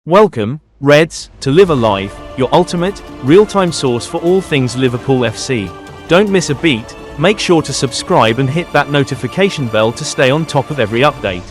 Welcome, Reds, to Live Alive, your ultimate, real-time source for all things Liverpool FC. Don't miss a beat, make sure to subscribe and hit that notification bell to stay on top of every update.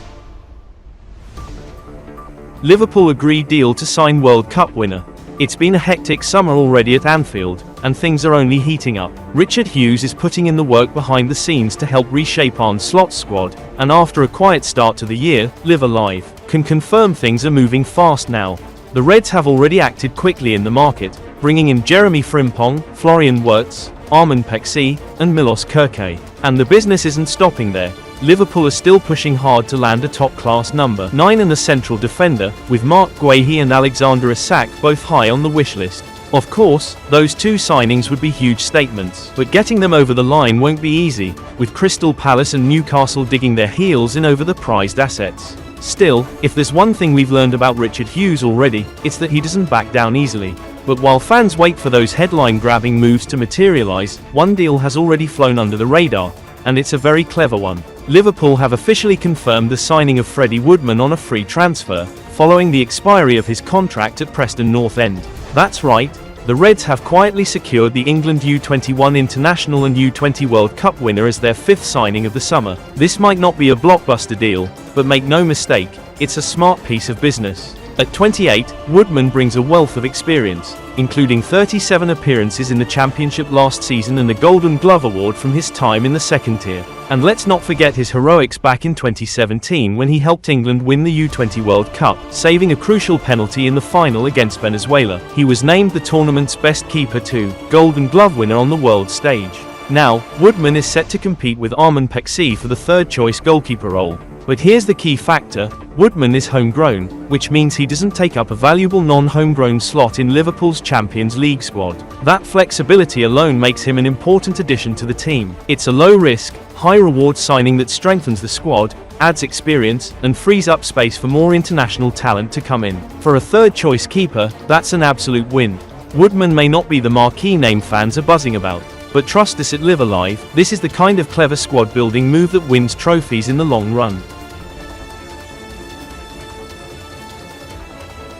Liverpool agree deal to sign World Cup winner. It's been a hectic summer already at Anfield, and things are only heating up. Richard Hughes is putting in the work behind the scenes to help reshape Arne Slot's squad, and after a quiet start to the year, Live Alive can confirm things are moving fast now. The Reds have already acted quickly in the market, bringing in Jeremy Frimpong, Florian Wirtz, Armand Pexi, and Milos Kerke. And the business isn't stopping there. Liverpool are still pushing hard to land a top-class number 9 and a central defender, with Marc Guehi and Alexander Isak both high on the wish list. Of course, those two signings would be huge statements, but getting them over the line won't be easy, with Crystal Palace and Newcastle digging their heels in over the prized assets. Still, if there's one thing we've learned about Richard Hughes already, it's that he doesn't back down easily. But while fans wait for those headline-grabbing moves to materialize, one deal has already flown under the radar, and it's a very clever one. Liverpool have officially confirmed the signing of Freddie Woodman on a free transfer, following the expiry of his contract at Preston North End. That's right, the Reds have quietly secured the England U21 International and U20 World Cup winner as their 5th signing of the summer. This might not be a blockbuster deal, but make no mistake, it's a smart piece of business. At 28, Woodman brings a wealth of experience, including 37 appearances in the Championship last season and a Golden Glove award from his time in the second tier. And let's not forget his heroics back in 2017 when he helped England win the U20 World Cup, saving a crucial penalty in the final against Venezuela. He was named the tournament's best keeper too, Golden Glove winner on the world stage. Now, Woodman is set to compete with Armand Pexi for the third-choice goalkeeper role. But here's the key factor, Woodman is homegrown, which means he doesn't take up a valuable non-homegrown slot in Liverpool's Champions League squad. That flexibility alone makes him an important addition to the team. It's a low-risk, high-reward signing that strengthens the squad, adds experience, and frees up space for more international talent to come in. For a third-choice keeper, that's an absolute win. Woodman may not be the marquee name fans are buzzing about, but trust us at Live Alive, this is the kind of clever squad-building move that wins trophies in the long run.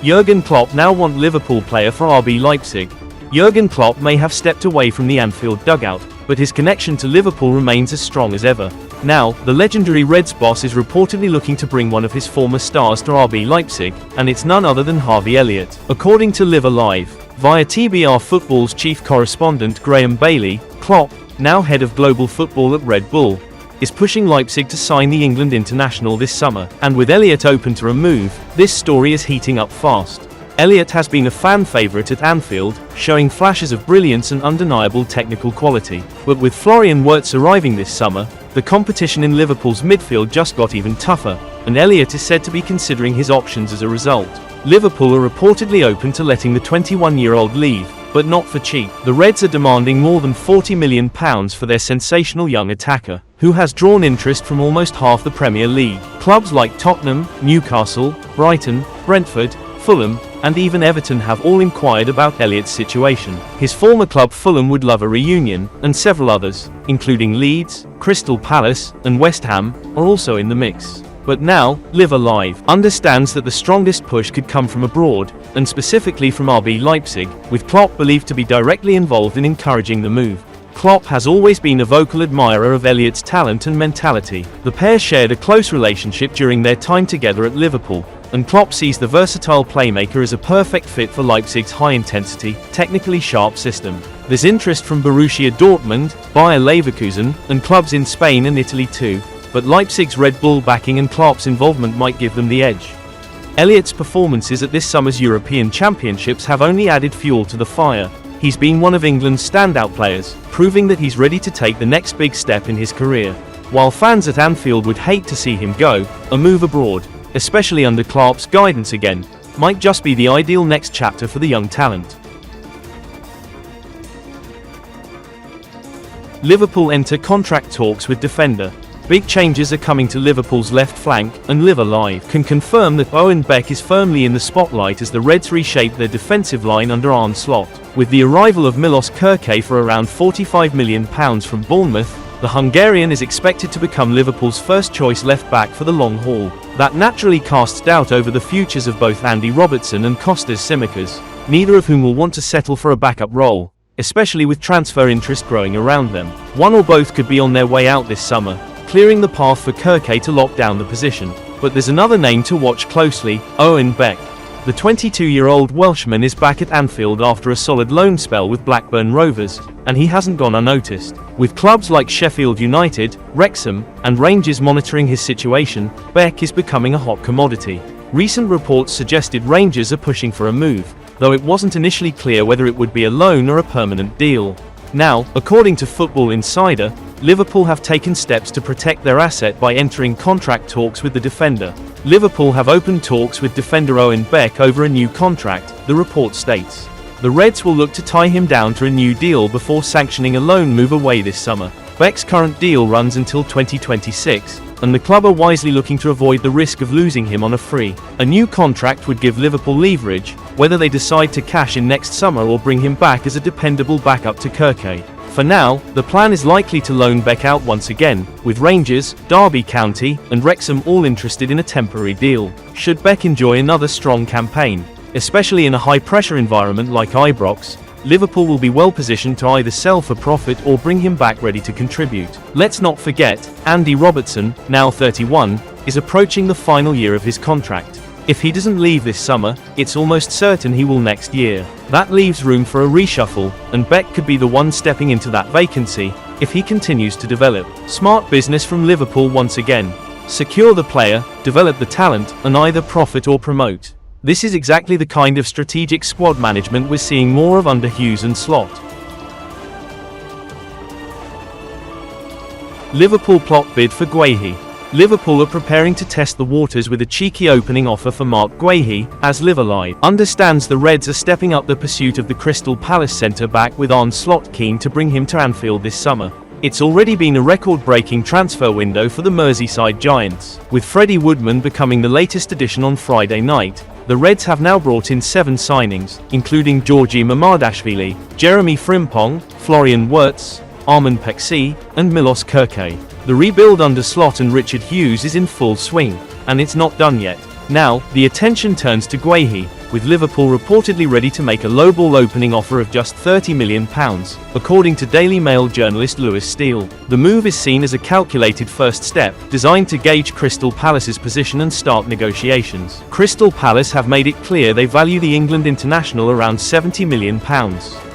Jurgen Klopp now want Liverpool player for RB Leipzig. Jurgen Klopp may have stepped away from the Anfield dugout, but his connection to Liverpool remains as strong as ever. Now, the legendary Reds boss is reportedly looking to bring one of his former stars to RB Leipzig, and it's none other than Harvey Elliott. According to Live Alive, via TBR Football's chief correspondent Graham Bailey, Klopp, now head of global football at Red Bull, is pushing Leipzig to sign the England international this summer, and with Elliott open to a move, this story is heating up fast. Elliott has been a fan favourite at Anfield, showing flashes of brilliance and undeniable technical quality. But with Florian Wirtz arriving this summer, the competition in Liverpool's midfield just got even tougher, and Elliott is said to be considering his options as a result. Liverpool are reportedly open to letting the 21-year-old leave, but not for cheap. The Reds are demanding more than £40 million for their sensational young attacker, who has drawn interest from almost half the Premier League. Clubs like Tottenham, Newcastle, Brighton, Brentford, Fulham, and even Everton have all inquired about Elliott's situation. His former club Fulham would love a reunion, and several others, including Leeds, Crystal Palace, and West Ham, are also in the mix. But now, Live Alive understands that the strongest push could come from abroad, and specifically from RB Leipzig, with Klopp believed to be directly involved in encouraging the move. Klopp has always been a vocal admirer of Elliott's talent and mentality. The pair shared a close relationship during their time together at Liverpool, and Klopp sees the versatile playmaker as a perfect fit for Leipzig's high-intensity, technically sharp system. There's interest from Borussia Dortmund, Bayer Leverkusen, and clubs in Spain and Italy too, but Leipzig's Red Bull backing and Klopp's involvement might give them the edge. Elliott's performances at this summer's European Championships have only added fuel to the fire. He's been one of England's standout players, proving that he's ready to take the next big step in his career. While fans at Anfield would hate to see him go, a move abroad, especially under Klopp's guidance again, might just be the ideal next chapter for the young talent. Liverpool enter contract talks with defender. Big changes are coming to Liverpool's left flank, and Live Alive can confirm that Owen Beck is firmly in the spotlight as the Reds reshape their defensive line under Arne Slot. With the arrival of Milos Kerke for around £45 million from Bournemouth, The Hungarian is expected to become Liverpool's first-choice left-back for the long haul. That naturally casts doubt over the futures of both Andy Robertson and Kostas Tsimikas, neither of whom will want to settle for a backup role, especially with transfer interest growing around them. One or both could be on their way out this summer, clearing the path for KLOPP to lock down the position. But there's another name to watch closely: Owen Beck. The 22-year-old Welshman is back at Anfield after a solid loan spell with Blackburn Rovers, and he hasn't gone unnoticed. With clubs like Sheffield United, Wrexham, and Rangers monitoring his situation, Beck is becoming a hot commodity. Recent reports suggested Rangers are pushing for a move, though it wasn't initially clear whether it would be a loan or a permanent deal. Now, according to Football Insider, Liverpool have taken steps to protect their asset by entering contract talks with the defender. Liverpool have opened talks with defender Owen Beck over a new contract, the report states. The Reds will look to tie him down to a new deal before sanctioning a loan move away this summer. Beck's current deal runs until 2026, and the club are wisely looking to avoid the risk of losing him on a free. A new contract would give Liverpool leverage, whether they decide to cash in next summer or bring him back as a dependable backup to KLOPP. For now, the plan is likely to loan Beck out once again, with Rangers, Derby County, and Wrexham all interested in a temporary deal. Should Beck enjoy another strong campaign, especially in a high-pressure environment like Ibrox, Liverpool will be well positioned to either sell for profit or bring him back ready to contribute. Let's not forget, Andy Robertson, now 31, is approaching the final year of his contract. If he doesn't leave this summer, it's almost certain he will next year. That leaves room for a reshuffle, and Beck could be the one stepping into that vacancy, if he continues to develop. Smart business from Liverpool once again. Secure the player, develop the talent, and either profit or promote. This is exactly the kind of strategic squad management we're seeing more of under Hughes and Slot. Liverpool plot bid for GUEHI. Liverpool are preparing to test the waters with a cheeky opening offer for Mark GUEHI, as LIVERPOol understands. The Reds are stepping up the pursuit of the Crystal Palace centre-back, with Arnold Slot keen to bring him to Anfield this summer. It's already been a record-breaking transfer window for the Merseyside Giants, with Freddie Woodman becoming the latest addition on Friday night. The Reds have now brought in 7 signings, including Georgi Mamardashvili, Jeremy Frimpong, Florian Wirtz, Armin Pexi, and Milos Kerke. The rebuild under Slot and Richard Hughes is in full swing, and it's not done yet. Now, the attention turns to GUEHI, with Liverpool reportedly ready to make a lowball opening offer of just £30 million, according to Daily Mail journalist Lewis Steele. The move is seen as a calculated first step, designed to gauge Crystal Palace's position and start negotiations. Crystal Palace have made it clear they value the England international around £70 million.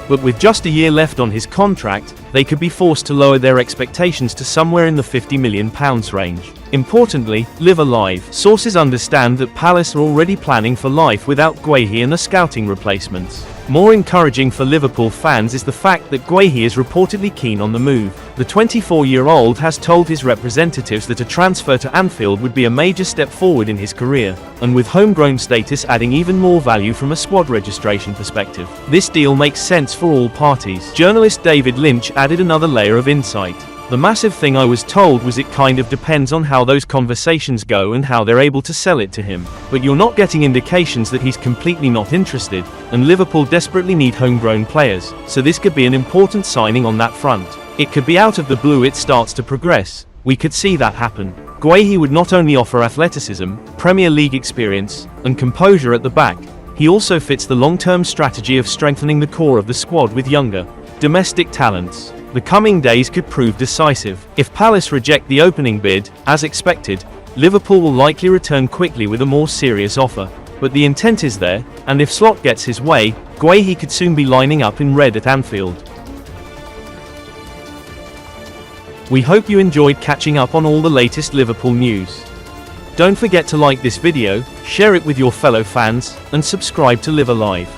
But with just a year left on his contract, they could be forced to lower their expectations to somewhere in the £50 million range. Importantly, Live sources understand that Palace are already planning for life without GUEHI and are scouting replacements. More encouraging for Liverpool fans is the fact that GUEHI is reportedly keen on the move. The 24-year-old has told his representatives that a transfer to Anfield would be a major step forward in his career, and with homegrown status adding even more value from a squad registration perspective. This deal makes sense for all parties. Journalist David Lynch added another layer of insight. The massive thing I was told was it kind of depends on how those conversations go and how they're able to sell it to him. But you're not getting indications that he's completely not interested, and Liverpool desperately need homegrown players, so this could be an important signing on that front. It could be out of the blue it starts to progress. We could see that happen. GUEHI would not only offer athleticism, Premier League experience, and composure at the back, he also fits the long-term strategy of strengthening the core of the squad with younger, domestic talents. The coming days could prove decisive. If Palace reject the opening bid, as expected, Liverpool will likely return quickly with a more serious offer. But the intent is there, and if Slot gets his way, GUEHI could soon be lining up in red at Anfield. We hope you enjoyed catching up on all the latest Liverpool news. Don't forget to like this video, share it with your fellow fans, and subscribe to Live Alive,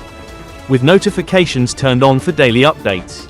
with notifications turned on for daily updates.